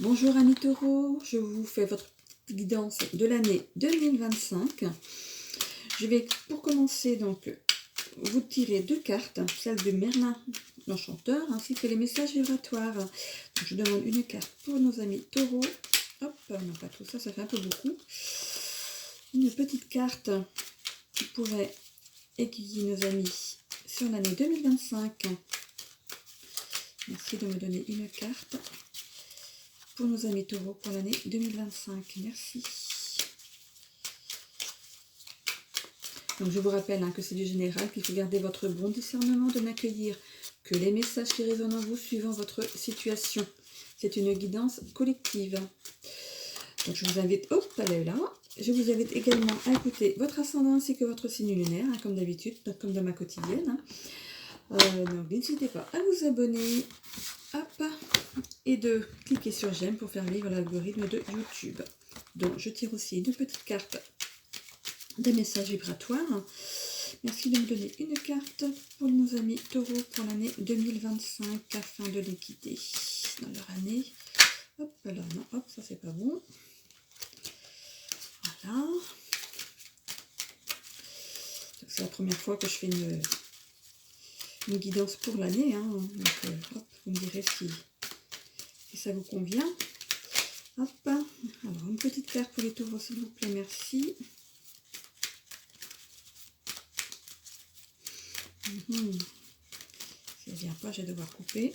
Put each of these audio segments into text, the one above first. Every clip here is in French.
Bonjour amis taureaux, je vous fais votre guidance de l'année 2025. Je vais pour commencer donc vous tirer deux cartes, celle de Merlin l'Enchanteur ainsi que les messages vibratoires. Donc, je demande une carte pour nos amis taureaux. Hop, non pas tout ça, ça fait un peu beaucoup. Une petite carte qui pourrait aiguiller nos amis sur l'année 2025. Merci de me donner une carte pour nos amis taureaux pour l'année 2025. Merci. Donc je vous rappelle que c'est du général, qu'il faut garder votre bon discernement de n'accueillir que les messages qui résonnent en vous suivant votre situation. C'est une guidance collective. Donc je vous invite, hop, elle est là. Je vous invite également à écouter votre ascendant ainsi que votre signe lunaire, comme d'habitude, comme dans ma quotidienne. Donc n'hésitez pas à vous abonner, hop, et de cliquer sur j'aime pour faire vivre l'algorithme de YouTube. Donc je tire aussi une petite carte des messages vibratoires. Merci de me donner une carte pour nos amis taureaux pour l'année 2025 afin de les guider dans leur année. Hop là, non, hop, ça c'est pas bon. Voilà. C'est la première fois que je fais une guidance pour l'année. Donc, hop, vous me direz si ça vous convient. Hop. Alors, une petite carte pour les taureaux, s'il vous plaît, merci. Si elle vient pas, je vais devoir couper.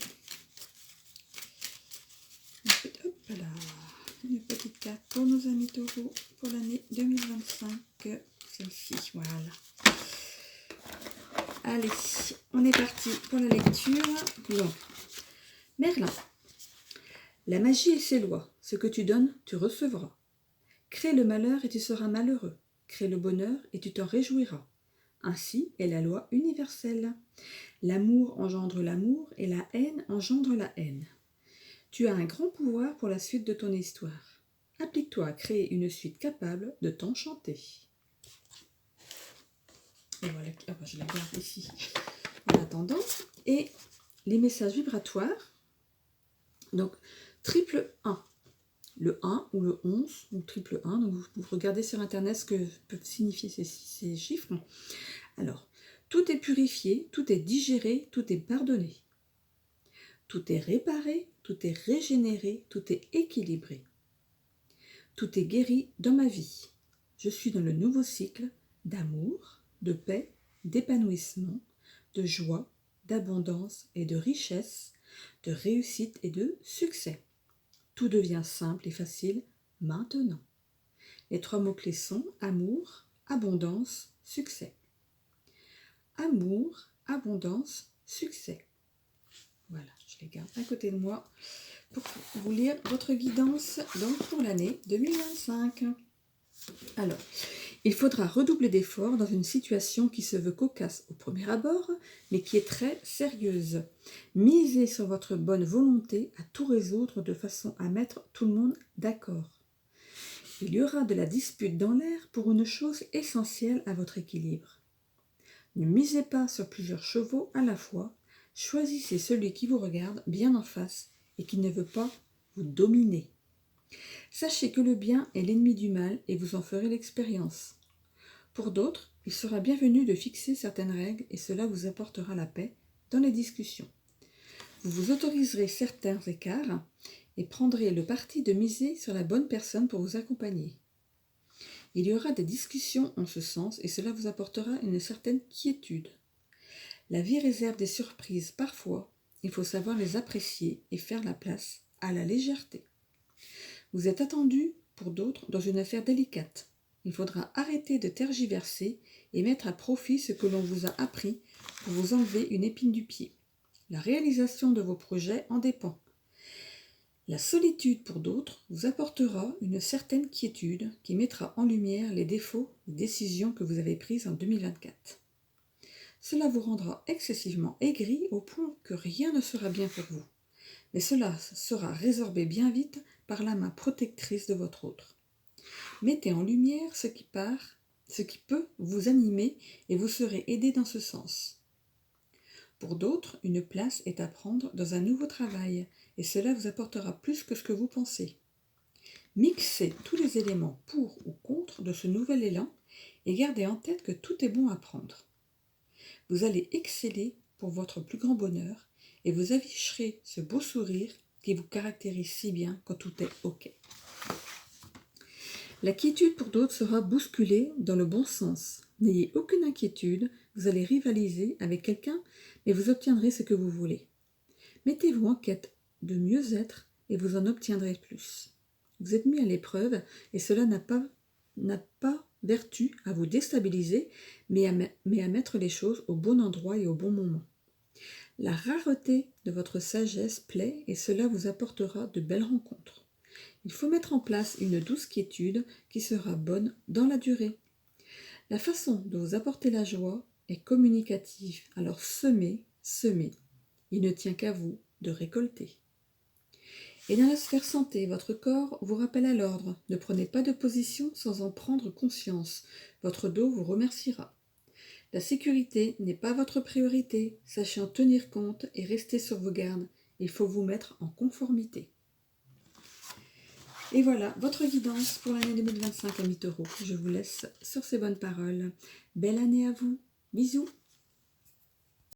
Hop là. Une petite carte pour nos amis taureaux pour l'année 2025. Celle-ci, voilà. Allez, on est parti pour la lecture. Donc, Merlin. La magie et ses lois. Ce que tu donnes, tu recevras. Crée le malheur et tu seras malheureux. Crée le bonheur et tu t'en réjouiras. Ainsi est la loi universelle. L'amour engendre l'amour et la haine engendre la haine. Tu as un grand pouvoir pour la suite de ton histoire. Applique-toi à créer une suite capable de t'enchanter. Et voilà, je la garde ici en attendant. Et les messages vibratoires. Donc, triple 1. Le 1 ou le 11 ou triple 1. Donc, vous regardez sur Internet ce que peuvent signifier ces chiffres. Alors, tout est purifié, tout est digéré, tout est pardonné. Tout est réparé, tout est régénéré, tout est équilibré. Tout est guéri dans ma vie. Je suis dans le nouveau cycle d'amour, de paix, d'épanouissement, de joie, d'abondance et de richesse, de réussite et de succès. Tout devient simple et facile maintenant. Les 3 mots-clés sont amour, abondance, succès. Amour, abondance, succès. Voilà, je les garde à côté de moi pour vous lire votre guidance donc pour l'année 2025. Alors, il faudra redoubler d'efforts dans une situation qui se veut cocasse au premier abord, mais qui est très sérieuse. Misez sur votre bonne volonté à tout résoudre de façon à mettre tout le monde d'accord. Il y aura de la dispute dans l'air pour une chose essentielle à votre équilibre. Ne misez pas sur plusieurs chevaux à la fois, choisissez celui qui vous regarde bien en face et qui ne veut pas vous dominer. Sachez que le bien est l'ennemi du mal et vous en ferez l'expérience. Pour d'autres, il sera bienvenu de fixer certaines règles et cela vous apportera la paix dans les discussions. Vous vous autoriserez certains écarts et prendrez le parti de miser sur la bonne personne pour vous accompagner. Il y aura des discussions en ce sens et cela vous apportera une certaine quiétude. La vie réserve des surprises parfois, il faut savoir les apprécier et faire la place à la légèreté. Vous êtes attendu, pour d'autres, dans une affaire délicate. Il faudra arrêter de tergiverser et mettre à profit ce que l'on vous a appris pour vous enlever une épine du pied. La réalisation de vos projets en dépend. La solitude, pour d'autres, vous apportera une certaine quiétude qui mettra en lumière les défauts des décisions que vous avez prises en 2024. Cela vous rendra excessivement aigri au point que rien ne sera bien pour vous. Mais cela sera résorbé bien vite par la main protectrice de votre autre. Mettez en lumière ce qui peut vous animer et vous serez aidé dans ce sens. Pour d'autres, une place est à prendre dans un nouveau travail et cela vous apportera plus que ce que vous pensez. Mixez tous les éléments pour ou contre de ce nouvel élan et gardez en tête que tout est bon à prendre. Vous allez exceller pour votre plus grand bonheur et vous afficherez ce beau sourire qui vous caractérise si bien quand tout est OK. La quiétude pour d'autres sera bousculée dans le bon sens. N'ayez aucune inquiétude, vous allez rivaliser avec quelqu'un, mais vous obtiendrez ce que vous voulez. Mettez-vous en quête de mieux-être et vous en obtiendrez plus. Vous êtes mis à l'épreuve et cela n'a pas vertu à vous déstabiliser, mais à mettre les choses au bon endroit et au bon moment. La rareté de votre sagesse plaît et cela vous apportera de belles rencontres. Il faut mettre en place une douce quiétude qui sera bonne dans la durée. La façon de vous apporter la joie est communicative, alors semez. Il ne tient qu'à vous de récolter. Et dans la sphère santé, votre corps vous rappelle à l'ordre. Ne prenez pas de position sans en prendre conscience. Votre dos vous remerciera. La sécurité n'est pas votre priorité. Sachez en tenir compte et restez sur vos gardes. Il faut vous mettre en conformité. Et voilà, votre guidance pour l'année 2025 à mi-taureau. Je vous laisse sur ces bonnes paroles. Belle année à vous. Bisous.